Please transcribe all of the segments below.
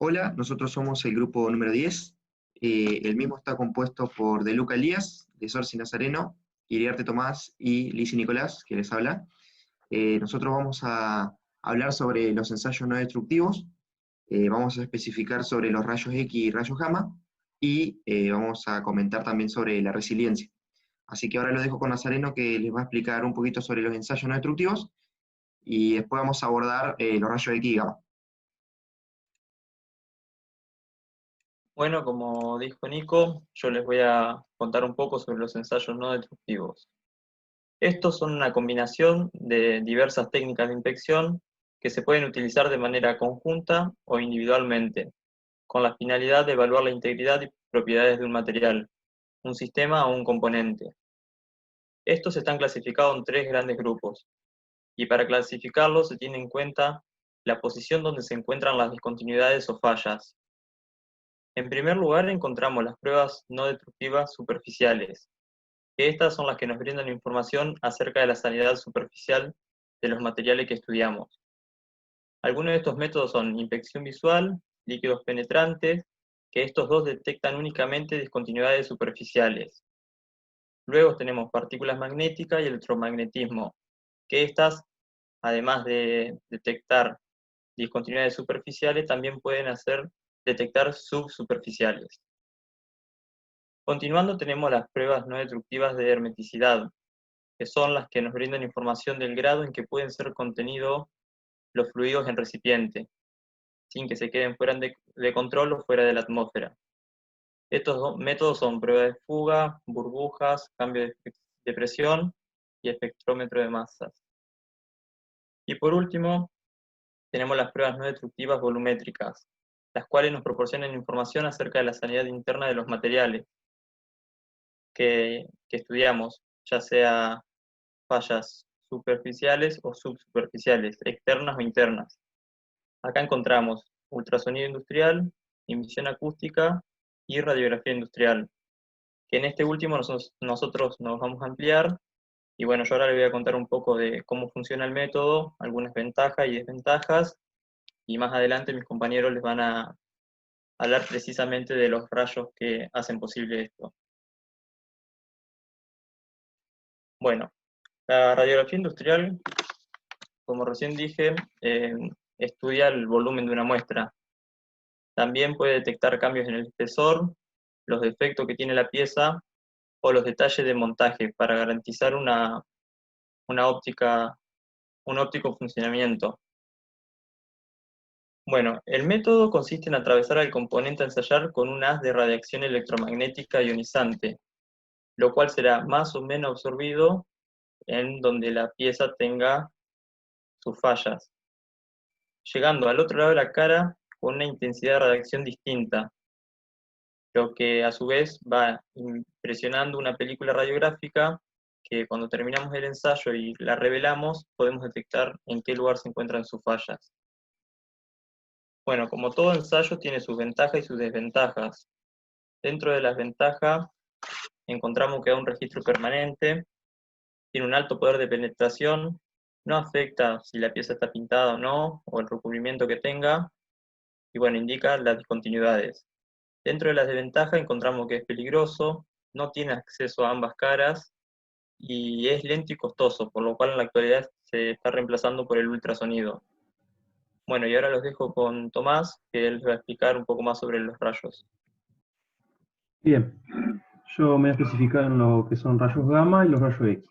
Hola, nosotros somos el grupo número 10. El mismo está compuesto por De Luca Elías, de Sorci Nazareno, Iriarte Tomás y Lizzy Nicolás, que les habla. Nosotros vamos a hablar sobre los ensayos no destructivos, vamos a especificar sobre los rayos X y rayos gamma, y vamos a comentar también sobre la resiliencia. Así que ahora lo dejo con Nazareno, que les va a explicar un poquito sobre los ensayos no destructivos, y después vamos a abordar los rayos X y gamma. Bueno, como dijo Nico, yo les voy a contar un poco sobre los ensayos no destructivos. Estos son una combinación de diversas técnicas de inspección que se pueden utilizar de manera conjunta o individualmente, con la finalidad de evaluar la integridad y propiedades de un material, un sistema o un componente. Estos están clasificados en tres grandes grupos, y para clasificarlos se tiene en cuenta la posición donde se encuentran las discontinuidades o fallas. En primer lugar encontramos las pruebas no destructivas superficiales, que estas son las que nos brindan información acerca de la sanidad superficial de los materiales que estudiamos. Algunos de estos métodos son inspección visual, líquidos penetrantes, que estos dos detectan únicamente discontinuidades superficiales. Luego tenemos partículas magnéticas y electromagnetismo, que estas, además de detectar discontinuidades superficiales, también pueden hacer detectar subsuperficiales. Continuando tenemos las pruebas no destructivas de hermeticidad, que son las que nos brindan información del grado en que pueden ser contenidos los fluidos en recipiente, sin que se queden fuera de control o fuera de la atmósfera. Estos métodos son pruebas de fuga, burbujas, cambio de presión y espectrómetro de masas. Y por último, tenemos las pruebas no destructivas volumétricas, las cuales nos proporcionan información acerca de la sanidad interna de los materiales que estudiamos, ya sea fallas superficiales o subsuperficiales, externas o internas. Acá encontramos ultrasonido industrial, emisión acústica y radiografía industrial, que en este último nosotros nos vamos a ampliar. Y bueno, yo ahora les voy a contar un poco de cómo funciona el método, algunas ventajas y desventajas, y más adelante mis compañeros les van a hablar precisamente de los rayos que hacen posible esto. Bueno, la radiografía industrial, como recién dije, estudia el volumen de una muestra. También puede detectar cambios en el espesor, los defectos que tiene la pieza o los detalles de montaje para garantizar una un óptico funcionamiento. Bueno, el método consiste en atravesar al componente a ensayar con un haz de radiación electromagnética ionizante, lo cual será más o menos absorbido en donde la pieza tenga sus fallas, llegando al otro lado de la cara con una intensidad de radiación distinta, lo que a su vez va impresionando una película radiográfica que cuando terminamos el ensayo y la revelamos, podemos detectar en qué lugar se encuentran sus fallas. Bueno, como todo ensayo tiene sus ventajas y sus desventajas. Dentro de las ventajas encontramos que da un registro permanente, tiene un alto poder de penetración, no afecta si la pieza está pintada o no, o el recubrimiento que tenga, y bueno, indica las discontinuidades. Dentro de las desventajas encontramos que es peligroso, no tiene acceso a ambas caras y es lento y costoso, por lo cual en la actualidad se está reemplazando por el ultrasonido. Bueno, y ahora los dejo con Tomás, que él va a explicar un poco más sobre los rayos. Bien, yo me voy a especificar en lo que son rayos gamma y los rayos X.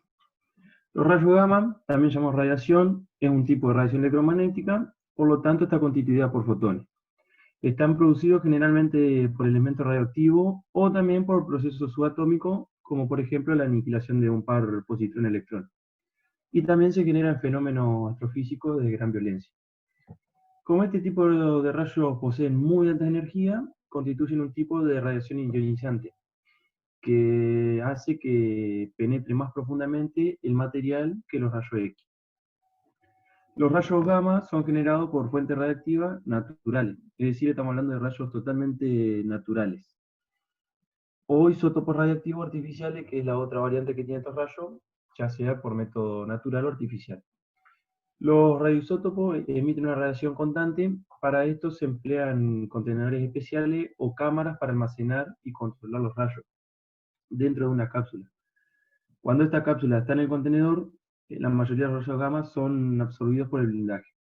Los rayos gamma, también llamamos radiación, es un tipo de radiación electromagnética, por lo tanto está constituida por fotones. Están producidos generalmente por elementos radioactivos o también por procesos subatómicos, como por ejemplo la aniquilación de un par positrón-electrón. Y también se generan fenómenos astrofísicos de gran violencia. Como este tipo de rayos poseen muy alta energía, constituyen un tipo de radiación ionizante, que hace que penetre más profundamente el material que los rayos X. Los rayos gamma son generados por fuentes radiactivas naturales, es decir, estamos hablando de rayos totalmente naturales. O isótopos radiactivos artificiales, que es la otra variante que tiene estos rayos, ya sea por método natural o artificial. Los radioisótopos emiten una radiación constante. Para esto se emplean contenedores especiales o cámaras para almacenar y controlar los rayos dentro de una cápsula. Cuando esta cápsula está en el contenedor, la mayoría de los rayos gamma son absorbidos por el blindaje.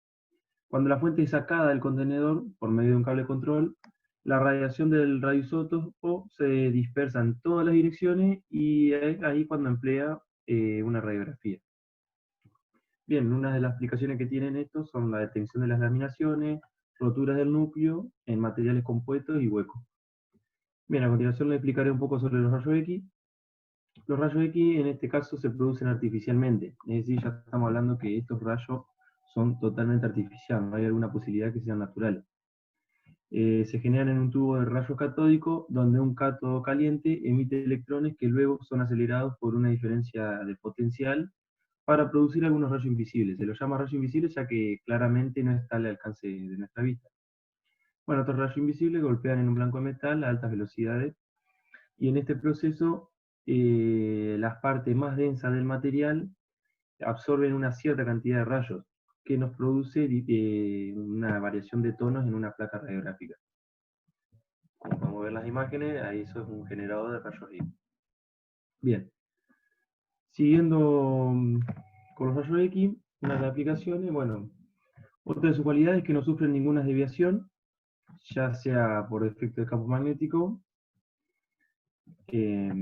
Cuando la fuente es sacada del contenedor por medio de un cable de control, la radiación del radioisótopo se dispersa en todas las direcciones y es ahí cuando emplea una radiografía. Bien, una de las aplicaciones que tienen estos son la detección de las laminaciones, roturas del núcleo en materiales compuestos y huecos. Bien, a continuación les explicaré un poco sobre los rayos X. Los rayos X en este caso se producen artificialmente, es decir, ya estamos hablando que estos rayos son totalmente artificiales, no hay alguna posibilidad que sean naturales. Se generan en un tubo de rayos catódicos donde un cátodo caliente emite electrones que luego son acelerados por una diferencia de potencial para producir algunos rayos invisibles. Se los llama rayos invisibles ya que claramente no está al alcance de nuestra vista. Bueno, estos rayos invisibles golpean en un blanco de metal a altas velocidades y en este proceso las partes más densas del material absorben una cierta cantidad de rayos que nos produce una variación de tonos en una placa radiográfica. Como podemos ver en las imágenes, ahí eso es un generador de rayos X. Bien, siguiendo con los rayos X, una de las aplicaciones, bueno, otra de sus cualidades es que no sufren ninguna desviación, ya sea por efecto de campo magnético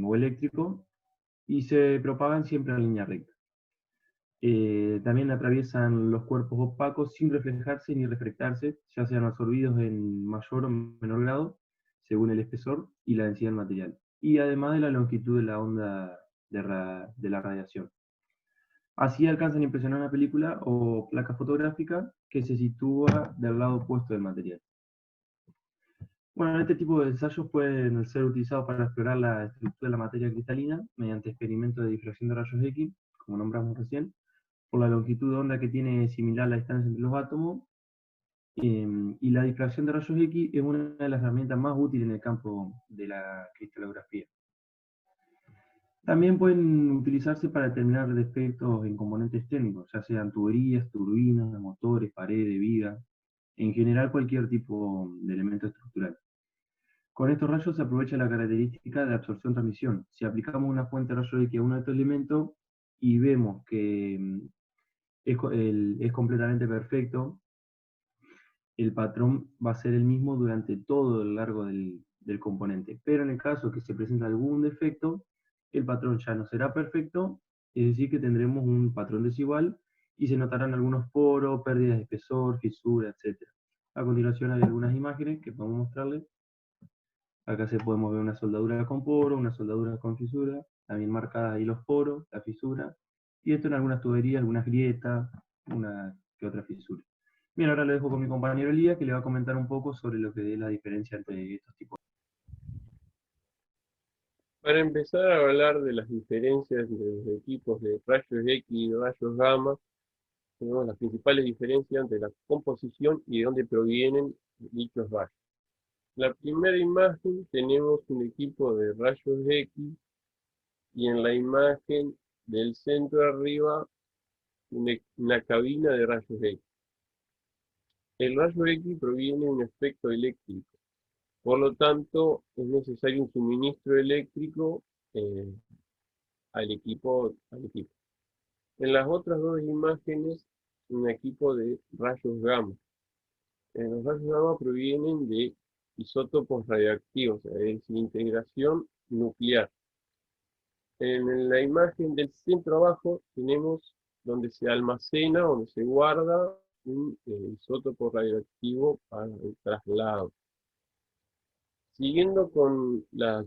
o eléctrico, y se propagan siempre en línea recta. También atraviesan los cuerpos opacos sin reflejarse ni refractarse, ya sean absorbidos en mayor o menor grado, según el espesor y la densidad del material, y además de la longitud de la onda de la radiación. Así alcanzan a impresionar una película o placa fotográfica que se sitúa del lado opuesto del material. Bueno, este tipo de ensayos pueden ser utilizados para explorar la estructura de la materia cristalina mediante experimentos de difracción de rayos X, como nombramos recién, por la longitud de onda que tiene similar la distancia entre los átomos, y la difracción de rayos X es una de las herramientas más útiles en el campo de la cristalografía. También pueden utilizarse para determinar defectos en componentes técnicos, ya sean tuberías, turbinas, motores, paredes, vigas, en general cualquier tipo de elemento estructural. Con estos rayos se aprovecha la característica de absorción-transmisión. Si aplicamos una fuente de rayos X a uno de estos elementos y vemos que es completamente perfecto, el patrón va a ser el mismo durante todo el largo del componente. Pero en el caso que se presente algún defecto, el patrón ya no será perfecto, es decir, que tendremos un patrón desigual y se notarán algunos poros, pérdidas de espesor, fisuras, etc. A continuación hay algunas imágenes que podemos mostrarles. Acá se podemos ver una soldadura con poro, una soldadura con fisura, también marcadas ahí los poros, la fisura, y esto en algunas tuberías, algunas grietas, una que otra fisura. Bien, ahora lo dejo con mi compañero Elías, que le va a comentar un poco sobre lo que es la diferencia entre estos tipos. Para empezar a hablar de las diferencias entre los equipos de rayos X y rayos gamma, tenemos las principales diferencias entre la composición y de dónde provienen dichos rayos. En la primera imagen tenemos un equipo de rayos X y en la imagen del centro arriba una cabina de rayos X. El rayo X proviene de un espectro eléctrico, por lo tanto es necesario un suministro eléctrico al equipo. En las otras dos imágenes, un equipo de rayos gamma. Los rayos gamma provienen de isótopos radioactivos, es decir, integración nuclear. En la imagen del centro abajo tenemos donde se almacena, donde se guarda un isótopo radioactivo para el traslado. Siguiendo con las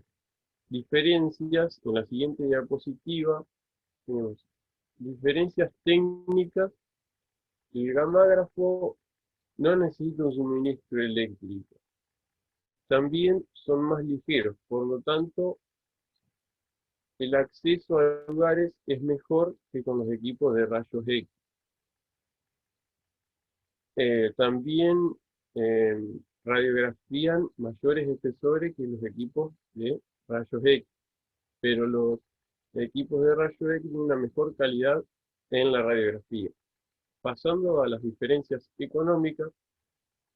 diferencias, en la siguiente diapositiva tenemos diferencias técnicas. El gamágrafo no necesita un suministro eléctrico. También son más ligeros, por lo tanto, el acceso a lugares es mejor que con los equipos de rayos X. También radiografían mayores espesores que los equipos de rayos X, pero los equipos de rayos X tienen una mejor calidad en la radiografía. Pasando a las diferencias económicas,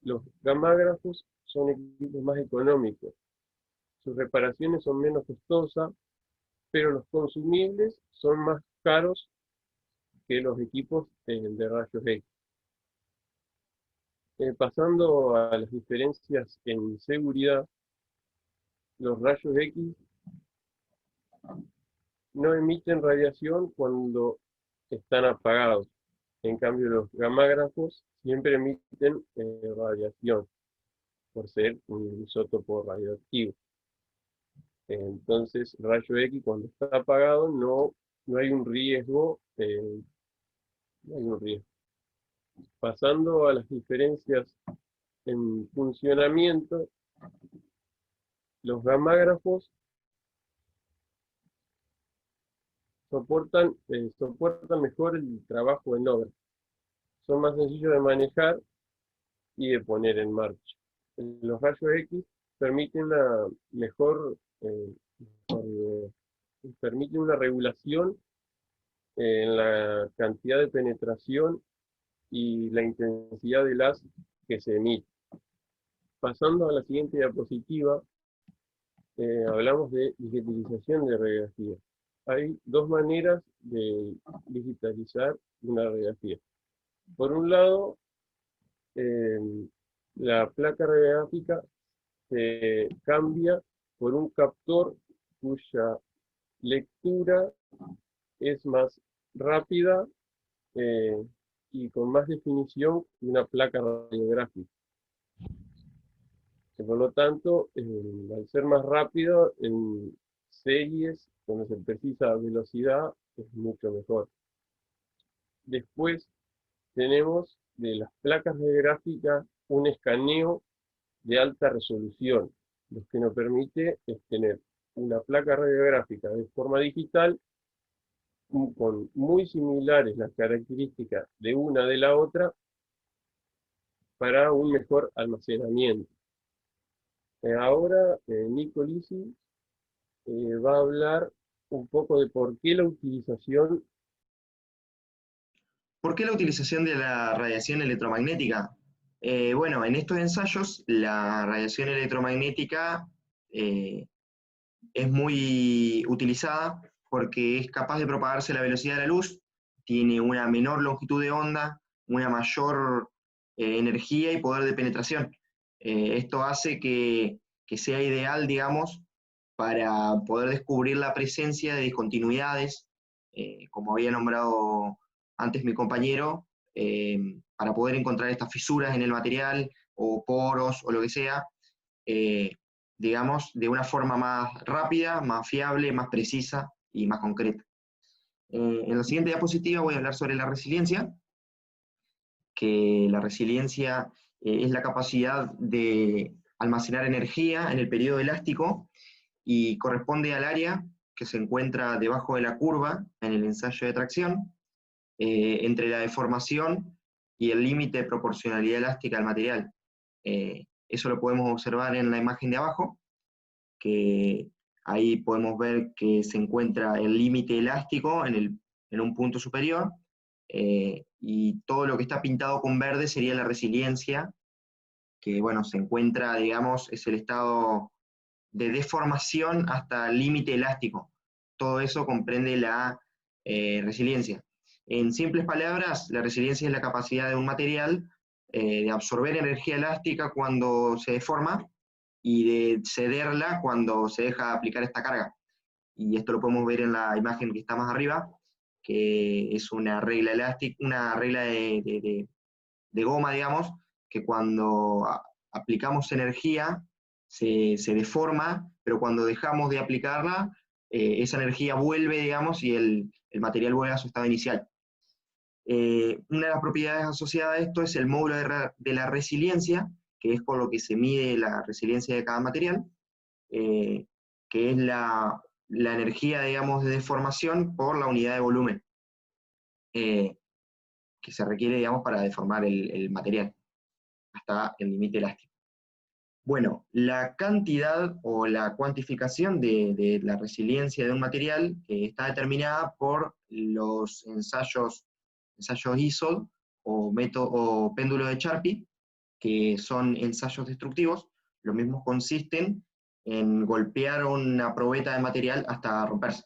los gamágrafos son equipos más económicos. Sus reparaciones son menos costosas, pero los consumibles son más caros que los equipos de rayos X. Pasando a las diferencias en seguridad, los rayos X no emiten radiación cuando están apagados. En cambio, los gamágrafos siempre emiten radiación, por ser un isótopo radioactivo. Entonces, el rayo X cuando está apagado no hay un riesgo. No hay un riesgo. Pasando a las diferencias en funcionamiento, los gamágrafos soportan mejor el trabajo en obra. Son más sencillos de manejar y de poner en marcha. Los rayos X permiten permiten una regulación en la cantidad de penetración y la intensidad del haz que se emite. Pasando a la siguiente diapositiva, hablamos de digitalización de radiografía. Hay dos maneras de digitalizar una radiografía. Por un lado, la placa radiográfica se cambia por un captor cuya lectura es más rápida y con más definición que una placa radiográfica. Por lo tanto, al ser más rápido, en series donde se precisa velocidad, es mucho mejor. Después tenemos de las placas radiográficas un escaneo de alta resolución, lo que nos permite es tener una placa radiográfica de forma digital con muy similares las características de una de la otra para un mejor almacenamiento. Ahora Nico Lisi va a hablar un poco de por qué la utilización de la radiación electromagnética? Bueno, en estos ensayos la radiación electromagnética es muy utilizada porque es capaz de propagarse a la velocidad de la luz, tiene una menor longitud de onda, una mayor energía y poder de penetración. Esto hace que sea ideal, digamos, para poder descubrir la presencia de discontinuidades, como había nombrado antes mi compañero, para poder encontrar estas fisuras en el material, o poros, o lo que sea, digamos, de una forma más rápida, más fiable, más precisa y más concreta. En la siguiente diapositiva voy a hablar sobre la resiliencia, que la resiliencia es la capacidad de almacenar energía en el periodo elástico y corresponde al área que se encuentra debajo de la curva en el ensayo de tracción, entre la deformación y el límite de proporcionalidad elástica del material. Eso lo podemos observar en la imagen de abajo, que ahí podemos ver que se encuentra el límite elástico en un punto superior, y todo lo que está pintado con verde sería la resiliencia, que bueno, se encuentra, digamos, es el estado de deformación hasta el límite elástico. Todo eso comprende la resiliencia. En simples palabras, la resiliencia es la capacidad de un material de absorber energía elástica cuando se deforma y de cederla cuando se deja aplicar esta carga. Y esto lo podemos ver en la imagen que está más arriba, que es una regla elástica, una regla de goma, digamos, que cuando aplicamos energía se deforma, pero cuando dejamos de aplicarla, esa energía vuelve, digamos, y el material vuelve a su estado inicial. Una de las propiedades asociadas a esto es el módulo de la resiliencia, que es con lo que se mide la resiliencia de cada material, que es la energía, digamos, de deformación por la unidad de volumen que se requiere, digamos, para deformar el material hasta el límite elástico. Bueno, la cantidad o la cuantificación de la resiliencia de un material está determinada por los ensayos ISOL, o péndulo de Charpy, que son ensayos destructivos. Los mismos consisten en golpear una probeta de material hasta romperse.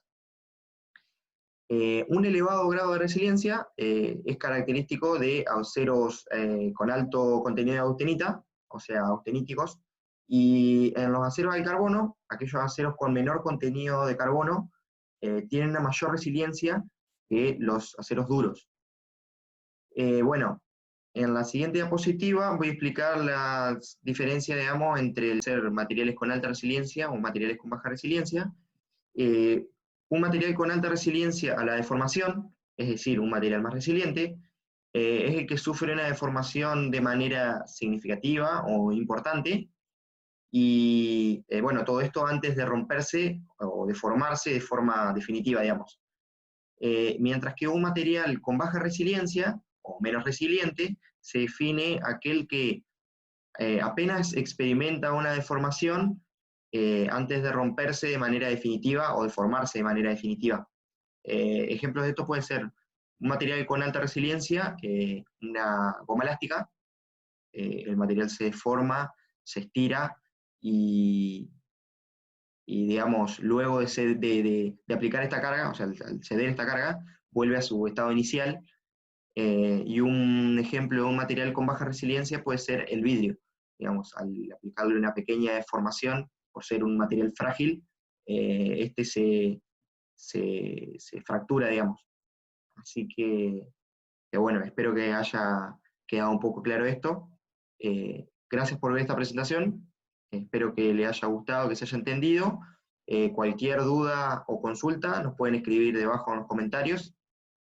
Un elevado grado de resiliencia es característico de aceros con alto contenido de austenita, o sea, austeníticos, y en los aceros al carbono, aquellos aceros con menor contenido de carbono tienen una mayor resiliencia que los aceros duros. Bueno, en la siguiente diapositiva voy a explicar la diferencia, digamos, entre el ser materiales con alta resiliencia o materiales con baja resiliencia. Un material con alta resiliencia a la deformación, es decir, un material más resiliente, es el que sufre una deformación de manera significativa o importante, y bueno, todo esto antes de romperse o deformarse de forma definitiva, digamos. Mientras que un material con baja resiliencia o menos resiliente se define aquel que apenas experimenta una deformación antes de romperse de manera definitiva o deformarse de manera definitiva. Ejemplos de esto pueden ser un material con alta resiliencia, una goma elástica. El material se deforma, se estira y digamos, luego de aplicar esta carga, o sea, al ceder esta carga, vuelve a su estado inicial. Y un ejemplo de un material con baja resiliencia puede ser el vidrio. Digamos, al aplicarle una pequeña deformación, por ser un material frágil, este se fractura, digamos. Así que bueno, espero que haya quedado un poco claro esto. Gracias por ver esta presentación. Espero que les haya gustado, que se haya entendido. Cualquier duda o consulta nos pueden escribir debajo en los comentarios